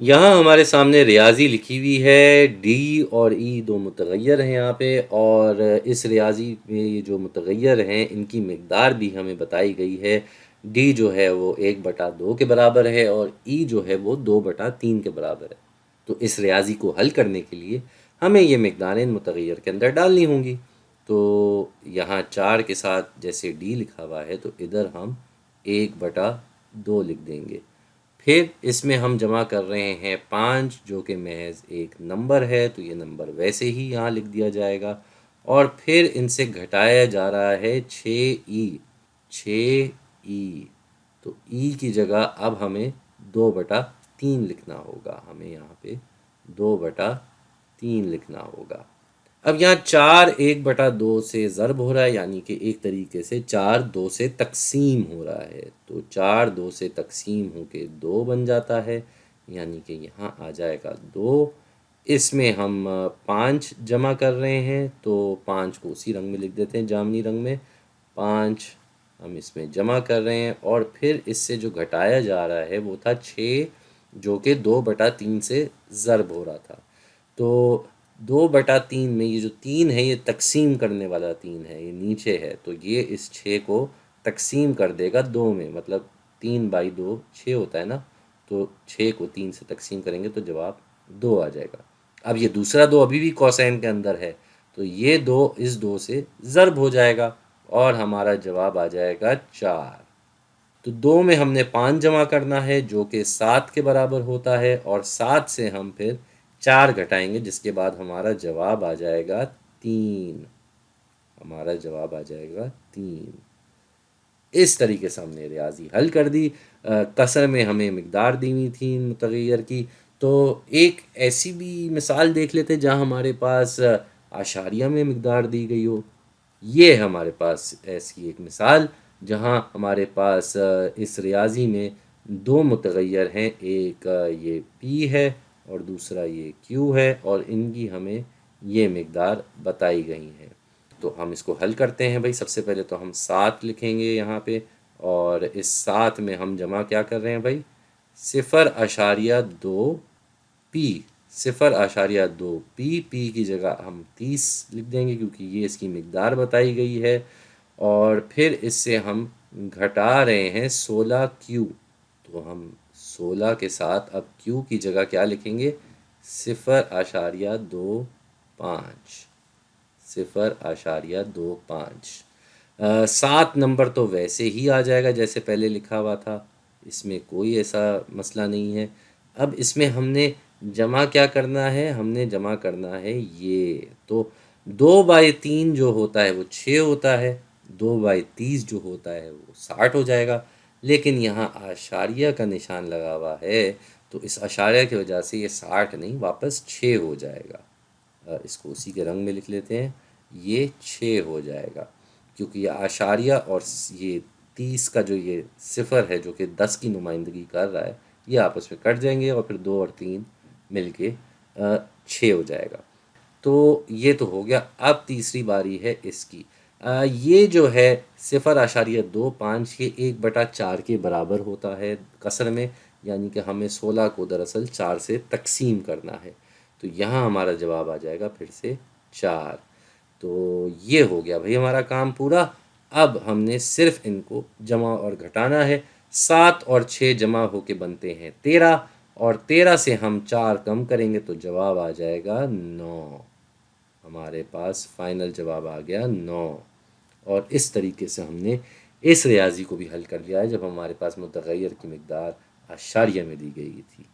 یہاں ہمارے سامنے ریاضی لکھی ہوئی ہے، ڈی اور ای دو متغیر ہیں یہاں پہ، اور اس ریاضی میں یہ جو متغیر ہیں ان کی مقدار بھی ہمیں بتائی گئی ہے۔ ڈی جو ہے وہ 1/2 کے برابر ہے اور ای جو ہے وہ 2/3 کے برابر ہے۔ تو اس ریاضی کو حل کرنے کے لیے ہمیں یہ مقداریں ان متغیر کے اندر ڈالنی ہوں گی۔ تو یہاں 4 کے ساتھ جیسے ڈی لکھا ہوا ہے تو ادھر ہم 1/2 لکھ دیں گے۔ پھر اس میں ہم جمع کر رہے ہیں 5 جو کہ محض ایک نمبر ہے، تو یہ نمبر ویسے ہی یہاں لکھ دیا جائے گا، اور پھر ان سے گھٹایا جا رہا ہے 6 ای، 6 ای، تو ای کی جگہ اب ہمیں 2/3 لکھنا ہوگا، ہمیں یہاں پہ 2/3 لکھنا ہوگا۔ اب یہاں 4 1/2 سے ضرب ہو رہا ہے، یعنی کہ ایک طریقے سے 4 2 سے تقسیم ہو رہا ہے، تو 4 2 سے تقسیم ہو کے 2 بن جاتا ہے، یعنی کہ یہاں آ جائے گا 2۔ اس میں ہم 5 جمع کر رہے ہیں، تو 5 کو اسی رنگ میں لکھ دیتے ہیں، جامنی رنگ میں۔ 5 ہم اس میں جمع کر رہے ہیں، اور پھر اس سے جو گھٹایا جا رہا ہے وہ تھا 6 جو کہ 2/3 سے ضرب ہو رہا تھا۔ تو 2/3 میں یہ جو 3 ہے یہ تقسیم کرنے والا 3 ہے، یہ نیچے ہے، تو یہ اس 6 کو تقسیم کر دے گا 2 میں، مطلب 3/2 6 ہوتا ہے نا، تو 6 کو 3 سے تقسیم کریں گے تو جواب 2 آ جائے گا۔ اب یہ دوسرا 2 ابھی بھی کوسین کے اندر ہے، تو یہ 2 اس 2 سے ضرب ہو جائے گا اور ہمارا جواب آ جائے گا 4۔ تو 2 میں ہم نے 5 جمع کرنا ہے جو کہ 7 کے برابر ہوتا ہے، اور 7 سے ہم پھر 4 گھٹائیں گے، جس کے بعد ہمارا جواب آ جائے گا 3۔ ہمارا جواب آ جائے گا 3۔ اس طریقے سے ہم نے ریاضی حل کر دی۔ کسر میں ہمیں مقدار دی ہوئی تھی متغیر کی، تو ایک ایسی بھی مثال دیکھ لیتے جہاں ہمارے پاس اعشاریہ میں مقدار دی گئی ہو۔ یہ ہمارے پاس ایسی ایک مثال جہاں ہمارے پاس اس ریاضی میں 2 متغیر ہیں، ایک یہ پی ہے اور دوسرا یہ کیو ہے، اور ان کی ہمیں یہ مقدار بتائی گئی ہیں۔ تو ہم اس کو حل کرتے ہیں بھائی۔ سب سے پہلے تو ہم 7 لکھیں گے یہاں پہ، اور اس 7 میں ہم جمع کیا کر رہے ہیں بھائی؟ 0.2 پی، 0.2 پی، پی کی جگہ ہم 30 لکھ دیں گے کیونکہ یہ اس کی مقدار بتائی گئی ہے، اور پھر اس سے ہم گھٹا رہے ہیں 16 کیو، تو ہم 16 کے ساتھ اب کیو کی جگہ کیا لکھیں گے؟ 0.25، 0.25۔ 7 نمبر تو ویسے ہی آ جائے گا جیسے پہلے لکھا ہوا تھا، اس میں کوئی ایسا مسئلہ نہیں ہے۔ اب اس میں ہم نے جمع کیا کرنا ہے؟ ہم نے جمع کرنا ہے یہ، تو 2/3 جو ہوتا ہے وہ 6 ہوتا ہے، 2/30 جو ہوتا ہے وہ 60 ہو جائے گا، لیکن یہاں اعشاریہ کا نشان لگا ہوا ہے تو اس اعشاریہ کی وجہ سے یہ 60 نہیں واپس 6 ہو جائے گا۔ اس کو اسی کے رنگ میں لکھ لیتے ہیں، یہ 6 ہو جائے گا، کیونکہ یہ اعشاریہ اور یہ 30 کا جو یہ صفر ہے جو کہ 10 کی نمائندگی کر رہا ہے، یہ آپس میں کٹ جائیں گے اور پھر 2 اور 3 مل کے 6 ہو جائے گا۔ تو یہ تو ہو گیا۔ اب تیسری باری ہے اس کی۔ یہ جو ہے 0.25 یہ 1/4 کے برابر ہوتا ہے کسر میں، یعنی کہ ہمیں 16 کو دراصل 4 سے تقسیم کرنا ہے، تو یہاں ہمارا جواب آ جائے گا پھر سے 4۔ تو یہ ہو گیا بھئی ہمارا کام پورا۔ اب ہم نے صرف ان کو جمع اور گھٹانا ہے۔ 7 اور 6 جمع ہو کے بنتے ہیں 13، اور 13 سے ہم 4 کم کریں گے تو جواب آ جائے گا 9۔ ہمارے پاس فائنل جواب آ گیا 9۔ اور اس طریقے سے ہم نے اس ریاضی کو بھی حل کر لیا ہے جب ہمارے پاس متغیر کی مقدار اعشاریہ میں دی گئی تھی۔